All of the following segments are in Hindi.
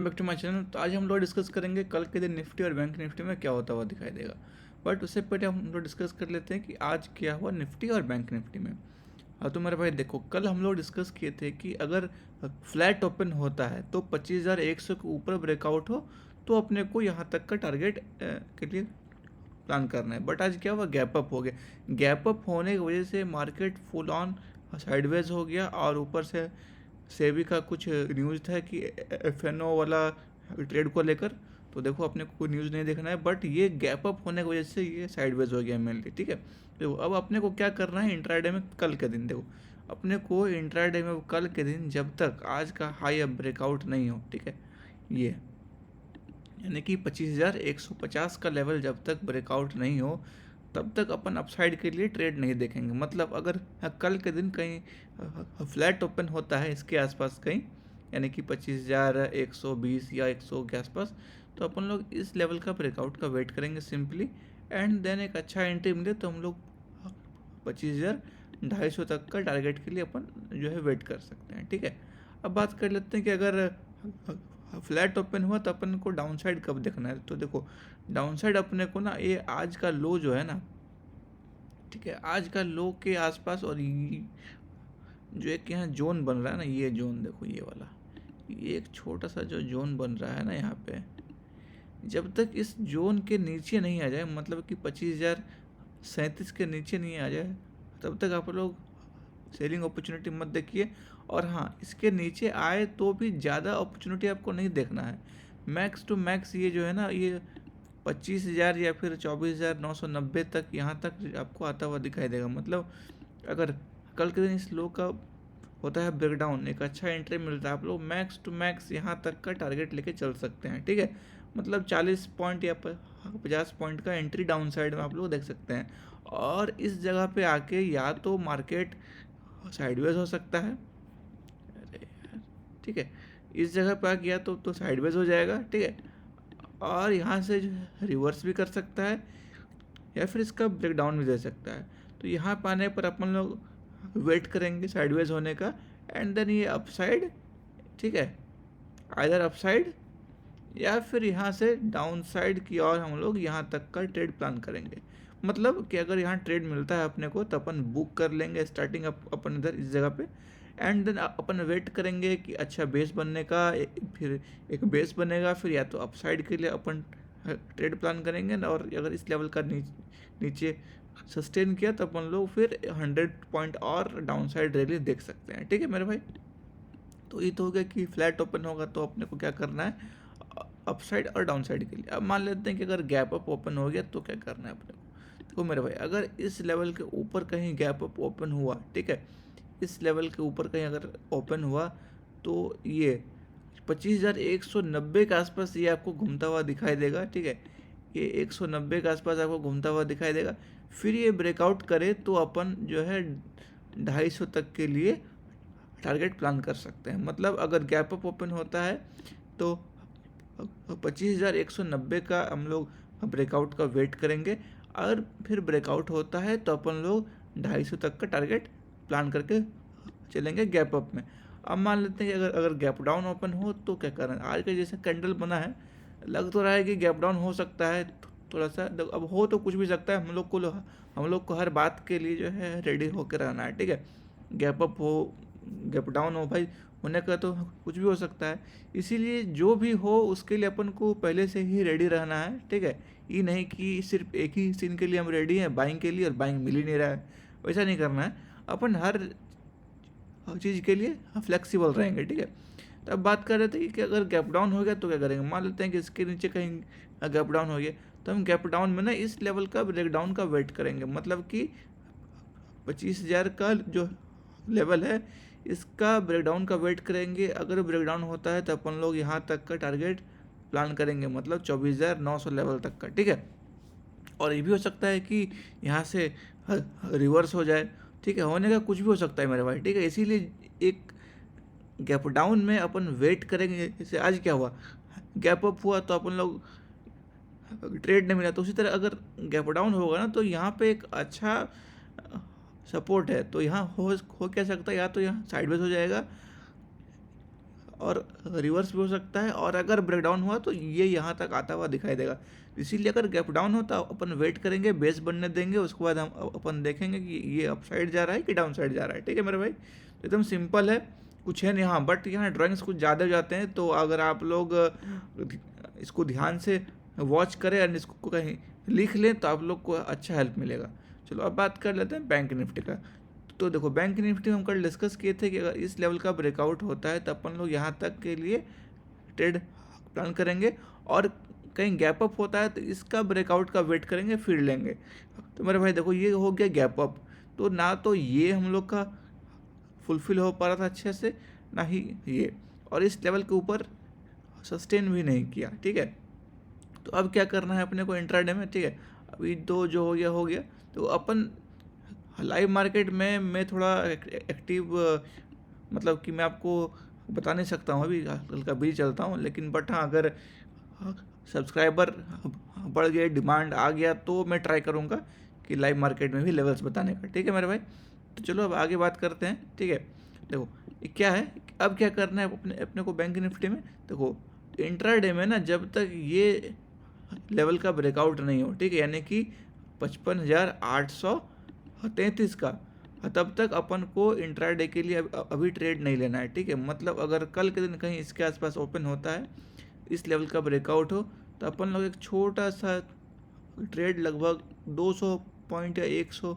Back to my channel. तो आज हम लोग डिस्कस करेंगे कल के दिन निफ्टी और बैंक निफ्टी में क्या होता हुआ दिखाई देगा। बट उससे पहले हम लोग डिस्कस कर लेते हैं कि आज क्या हुआ निफ्टी और बैंक निफ्टी में। हाँ तो मेरे भाई देखो, कल हम लोग डिस्कस किए थे कि अगर फ्लैट ओपन होता है तो 25,100 के ऊपर ब्रेकआउट हो तो अपने को यहाँ तक का टारगेट के लिए प्लान करना है। बट आज क्या हुआ, गैप अप हो गया। गैप अप होने की वजह से मार्केट फुल ऑन साइडवेज हो गया और ऊपर से सेबी का कुछ न्यूज़ था कि एफएनओ वाला ट्रेड को लेकर। तो देखो, अपने को कोई न्यूज़ नहीं देखना है, बट ये गैप अप होने की वजह से ये साइडवेज हो गया मेनली। ठीक है, देखो अब अपने को क्या करना है इंट्राडे में कल के दिन। देखो अपने को इंट्राडे में कल के दिन जब तक आज का हाई अब ब्रेकआउट नहीं हो, ठीक है, ये यानी कि 25,150 का लेवल जब तक ब्रेकआउट नहीं हो तब तक अपन अपसाइड के लिए ट्रेड नहीं देखेंगे। मतलब अगर कल के दिन कहीं फ्लैट ओपन होता है इसके आसपास कहीं, यानी कि 25,120 या 100 के आसपास, तो अपन लोग इस लेवल का ब्रेकआउट का वेट करेंगे सिंपली। एंड देन एक अच्छा एंट्री मिले तो हम लोग 25,250 तक का टारगेट के लिए अपन जो है वेट कर सकते हैं। ठीक है, अब बात कर लेते हैं कि अगर फ्लैट ओपन हुआ तो अपन को डाउन साइड कब देखना है। तो देखो डाउन साइड अपने को ना ये आज का लो जो है ना, ठीक है, आज का लो के आसपास और जो एक यहाँ जोन बन रहा है ना, ये जोन देखो, ये वाला, ये एक छोटा सा जो जोन बन रहा है ना यहाँ पे, जब तक इस जोन के नीचे नहीं आ जाए, मतलब कि 25,037 के नीचे नहीं आ जाए, तब तक आप लोग सेलिंग अपॉर्चुनिटी मत देखिए। और हाँ, इसके नीचे आए तो भी ज़्यादा अपॉर्चुनिटी आपको नहीं देखना है। मैक्स टू मैक्स ये जो है ना, ये 25,000 या फिर 24,990 तक, यहाँ तक आपको आता हुआ दिखाई देगा। मतलब अगर कल के दिन इस लो का होता है ब्रेकडाउन, एक अच्छा एंट्री मिलता है, आप लोग मैक्स टू मैक्स यहाँ तक का टारगेट लेके चल सकते हैं। ठीक है, मतलब 40 पॉइंट या 50 पॉइंट का एंट्री डाउन साइड में आप लोग देख सकते हैं। और इस जगह पे आके या तो मार्केट साइडवेज हो सकता है, अरे यार, ठीक है, इस जगह पे आ गया तो साइडवेज हो जाएगा। ठीक है, और यहाँ से जो है रिवर्स भी कर सकता है या फिर इसका ब्रेकडाउन भी दे सकता है। तो यहाँ पाने पर अपन लोग वेट करेंगे साइडवेज होने का, एंड देन ये अपसाइड, ठीक है, आइदर अपसाइड या फिर यहाँ से डाउन साइड की और हम लोग यहाँ तक का ट्रेड प्लान करेंगे। मतलब कि अगर यहाँ ट्रेड मिलता है अपने को तो अपन बुक कर लेंगे स्टार्टिंग अपन इधर इस जगह पे, एंड देन अपन वेट करेंगे कि अच्छा बेस बनने का, फिर एक बेस बनेगा, फिर या तो अपसाइड के लिए अपन ट्रेड प्लान करेंगे ना। और अगर इस लेवल का नीचे सस्टेन किया तो अपन लोग फिर 100 पॉइंट और डाउन साइड रैली देख सकते हैं। ठीक है मेरे भाई, तो ये तो हो गया कि फ्लैट ओपन होगा तो अपने को क्या करना है अपसाइड और डाउन साइड के लिए। अब मान लेते हैं कि अगर गैप अप ओपन हो गया तो क्या करना है अपने को। देखो मेरे भाई, अगर इस लेवल के ऊपर कहीं गैप अप ओपन हुआ, ठीक है, इस लेवल के ऊपर कहीं अगर ओपन हुआ तो ये 25,190 के आसपास ये आपको घूमता हुआ दिखाई देगा। ठीक है, ये 190 के आसपास आपको घूमता हुआ दिखाई देगा। फिर ये ब्रेकआउट करे तो अपन जो है 250 तक के लिए टारगेट प्लान कर सकते हैं। मतलब अगर गैप अप ओपन होता है तो 25,190 का हम लोग ब्रेकआउट का वेट करेंगे, और फिर ब्रेकआउट होता है तो अपन लोग 250 तक का टारगेट प्लान करके चलेंगे गैप अप में। अब मान लेते हैं कि अगर अगर गैप डाउन ओपन हो तो क्या करना है। आज का जैसे कैंडल बना है, लग तो रहा है कि गैप डाउन हो सकता है थोड़ा सा, अब हो तो कुछ भी सकता है। हम लोग को हर बात के लिए जो है रेडी होकर रहना है। ठीक है, गैप अप हो गैप डाउन हो भाई, होने का तो कुछ भी हो सकता है। इसीलिए जो भी हो उसके लिए अपन को पहले से ही रेडी रहना है। ठीक है, ये नहीं कि सिर्फ एक ही सीन के लिए हम रेडी हैं बाइंग के लिए और बाइंग मिल ही नहीं रहा है, वैसा नहीं करना है। अपन हर चीज़ के लिए फ्लेक्सिबल रहेंगे। ठीक है, तो अब बात कर रहे थे कि अगर गैप डाउन हो गया तो क्या करेंगे। मान लेते हैं कि इसके नीचे कहीं गैप डाउन हो गया तो हम गैप डाउन में ना इस लेवल का ब्रेक डाउन का वेट करेंगे। मतलब कि 25,000 का जो लेवल है इसका ब्रेकडाउन का वेट करेंगे। अगर ब्रेकडाउन होता है तो अपन लोग यहाँ तक का टारगेट प्लान करेंगे, मतलब 24,900 लेवल तक का। ठीक है, और ये भी हो सकता है कि यहाँ से रिवर्स हो जाए। ठीक है, होने का कुछ भी हो सकता है मेरे भाई। ठीक है, इसीलिए एक गैप डाउन में अपन वेट करेंगे। जैसे आज क्या हुआ, गैप अप हुआ तो अपन लोग ट्रेड नहीं मिला, तो उसी तरह अगर गैप डाउन होगा ना तो यहाँ पे एक अच्छा सपोर्ट है। तो यहाँ हो क्या सकता है, या तो यहाँ साइडवेज हो जाएगा और रिवर्स भी हो सकता है, और अगर ब्रेकडाउन हुआ तो ये यहाँ तक आता हुआ दिखाई देगा। इसीलिए अगर गैप डाउन हो तो अपन वेट करेंगे, बेस बनने देंगे, उसके बाद हम अपन देखेंगे कि ये अपसाइड जा रहा है कि डाउन साइड जा रहा है। ठीक है मेरे भाई, एकदम सिंपल है, कुछ है नहीं। हाँ बट यहाँ ड्राइंग्स कुछ ज़्यादा हो जाते हैं, तो अगर आप लोग इसको ध्यान से वॉच करें और इसको कहीं लिख लें तो आप लोग को अच्छा हेल्प मिलेगा। चलो अब बात कर लेते हैं बैंक निफ्टी का। तो देखो बैंक निफ्टी में हम कल डिस्कस किए थे कि अगर इस लेवल का ब्रेकआउट होता है तो अपन लोग यहाँ तक के लिए ट्रेड प्लान करेंगे, और कहीं गैप अप होता है तो इसका ब्रेकआउट का वेट करेंगे, फिर लेंगे। तो मेरे भाई देखो ये हो गया गैप अप, तो ना तो ये हम लोग का फुलफिल हो पा रहा था अच्छे से, ना ही ये, और इस लेवल के ऊपर सस्टेन भी नहीं किया। ठीक है, तो अब क्या करना है अपने को इंट्राडे में। ठीक है, अभी तो जो हो गया तो अपन लाइव मार्केट में मैं थोड़ा एक्टिव, मतलब कि मैं आपको बता नहीं सकता हूँ, अभी हल्का बिजी चलता हूँ, लेकिन बट हाँ अगर सब्सक्राइबर बढ़ गए, डिमांड आ गया, तो मैं ट्राई करूँगा कि लाइव मार्केट में भी लेवल्स बताने का। ठीक है मेरे भाई, तो चलो अब आगे बात करते हैं। ठीक है, देखो क्या है, अब क्या करना है अपने को बैंक निफ्टी में। देखो इंट्राडे में ना जब तक ये लेवल का ब्रेकआउट नहीं हो, ठीक है, यानी कि 55,833 का, तब तक अपन को इंट्राडे के लिए अभी ट्रेड नहीं लेना है। ठीक है, मतलब अगर कल के दिन कहीं इसके आसपास ओपन होता है, इस लेवल का ब्रेकआउट हो, तो अपन लोग एक छोटा सा ट्रेड लगभग 200 पॉइंट या 100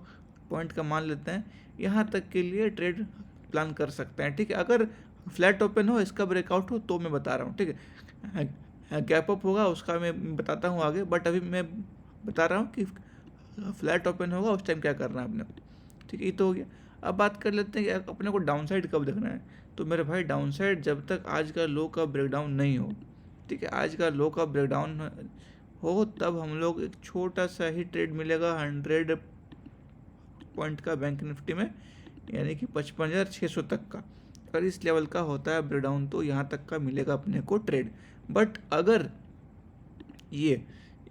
पॉइंट का मान लेते हैं, यहाँ तक के लिए ट्रेड प्लान कर सकते हैं। ठीक है, अगर फ्लैट ओपन हो, इसका ब्रेकआउट हो, तो मैं बता रहा हूँ। ठीक है, गैप अप होगा उसका मैं बताता हूँ आगे, बट अभी मैं बता रहा हूँ कि फ्लैट ओपन होगा उस टाइम क्या करना है अपने को। ठीक है, ये तो हो गया। अब बात कर लेते हैं कि अपने को डाउन साइड कब देखना है। तो मेरे भाई डाउन साइड जब तक आज का लो का ब्रेकडाउन नहीं हो, ठीक है, आज का लो का ब्रेकडाउन हो तब हम लोग एक छोटा सा ही ट्रेड मिलेगा 100 पॉइंट का बैंक निफ्टी में, यानी कि 55,600 तक का। अगर इस लेवल का होता है ब्रेकडाउन तो यहाँ तक का मिलेगा अपने को ट्रेड। बट अगर ये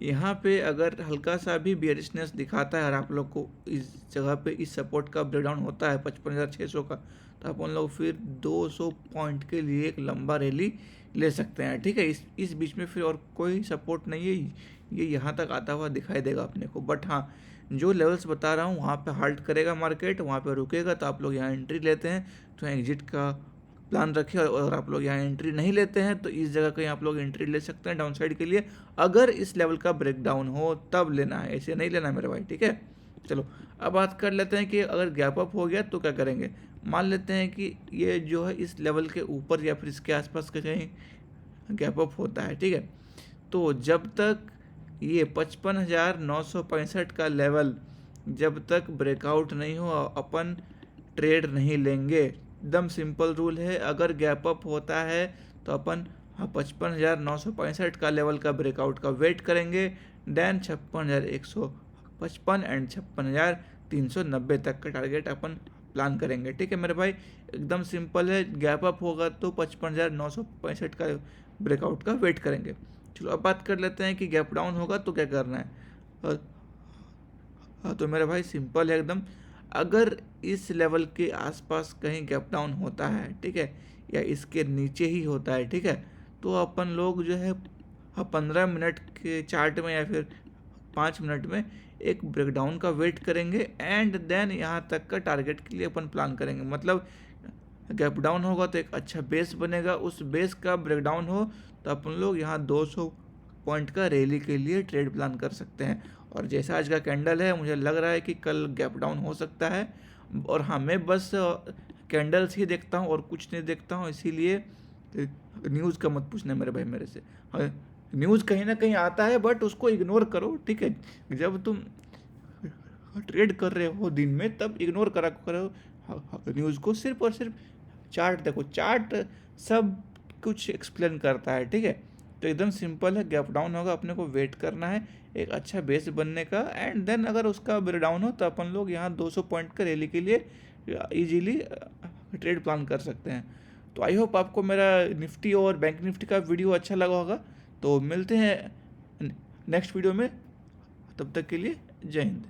यहाँ पे अगर हल्का सा भी बियरिशनेस दिखाता है और आप लोग को इस जगह पे इस सपोर्ट का ब्रेकडाउन होता है 55,600 का, तो अपन लोग फिर 200 पॉइंट के लिए एक लंबा रैली ले सकते हैं। ठीक है, इस बीच में फिर और कोई सपोर्ट नहीं है, ये यहाँ तक आता हुआ दिखाई देगा अपने को। बट हाँ, जो लेवल्स बता रहा हूँ वहाँ पे हाल्ट करेगा मार्केट, वहाँ पे रुकेगा, तो आप लोग यहाँ एंट्री लेते हैं तो एग्जिट का प्लान रखें, और आप लोग यहाँ एंट्री नहीं लेते हैं तो इस जगह कहीं आप लोग एंट्री ले सकते हैं डाउन साइड के लिए। अगर इस लेवल का ब्रेकडाउन हो तब लेना है, ऐसे नहीं लेना मेरे भाई। ठीक है, चलो अब बात कर लेते हैं कि अगर गैप अप हो गया तो क्या करेंगे। मान लेते हैं कि ये जो है इस लेवल के ऊपर या फिर इसके आसपास कहीं गैप अप होता है। ठीक है, तो जब तक ये 55,965 का लेवल जब तक ब्रेकआउट नहीं हो, अपन ट्रेड नहीं लेंगे। एकदम सिंपल रूल है, अगर गैप अप होता है तो अपन 55,965 का लेवल का ब्रेकआउट का वेट करेंगे, देन 56,155 एंड 56,390 तक का टारगेट अपन प्लान करेंगे। ठीक है मेरे भाई, एकदम सिंपल है, गैप अप होगा तो 55,965 का ब्रेकआउट का वेट करेंगे। चलो अब बात कर लेते हैं कि गैप डाउन होगा तो क्या करना है। तो मेरे भाई सिंपल है एकदम, अगर इस लेवल के आसपास कहीं गैप डाउन होता है, ठीक है, या इसके नीचे ही होता है, ठीक है, तो अपन लोग जो है 15 मिनट के चार्ट में या फिर 5 मिनट में एक ब्रेकडाउन का वेट करेंगे, एंड देन यहाँ तक का टारगेट के लिए अपन प्लान करेंगे। मतलब गैप डाउन होगा तो एक अच्छा बेस बनेगा, उस बेस का ब्रेकडाउन हो तो अपन लोग यहाँ 200 पॉइंट का रैली के लिए ट्रेड प्लान कर सकते हैं। और जैसा आज का कैंडल है, मुझे लग रहा है कि कल गैप डाउन हो सकता है। और हाँ, मैं बस कैंडल्स ही देखता हूँ और कुछ नहीं देखता हूँ, इसीलिए न्यूज़ का मत पूछना मेरे भाई मेरे से। हाँ, न्यूज़ कहीं ना कहीं आता है बट उसको इग्नोर करो। ठीक है, जब तुम ट्रेड कर रहे हो दिन में तब इग्नोर करा करो न्यूज़ को, सिर्फ और सिर्फ चार्ट देखो, चार्ट सब कुछ एक्सप्लेन करता है। ठीक है, तो एकदम सिंपल है, गैप डाउन होगा, अपने को वेट करना है एक अच्छा बेस बनने का, एंड देन अगर उसका ब्रेकडाउन हो तो अपन लोग यहाँ 200 पॉइंट का रैली के लिए इजीली ट्रेड प्लान कर सकते हैं। तो आई होप आपको मेरा निफ्टी और बैंक निफ्टी का वीडियो अच्छा लगा होगा। तो मिलते हैं नेक्स्ट वीडियो में, तब तक के लिए जय हिंद।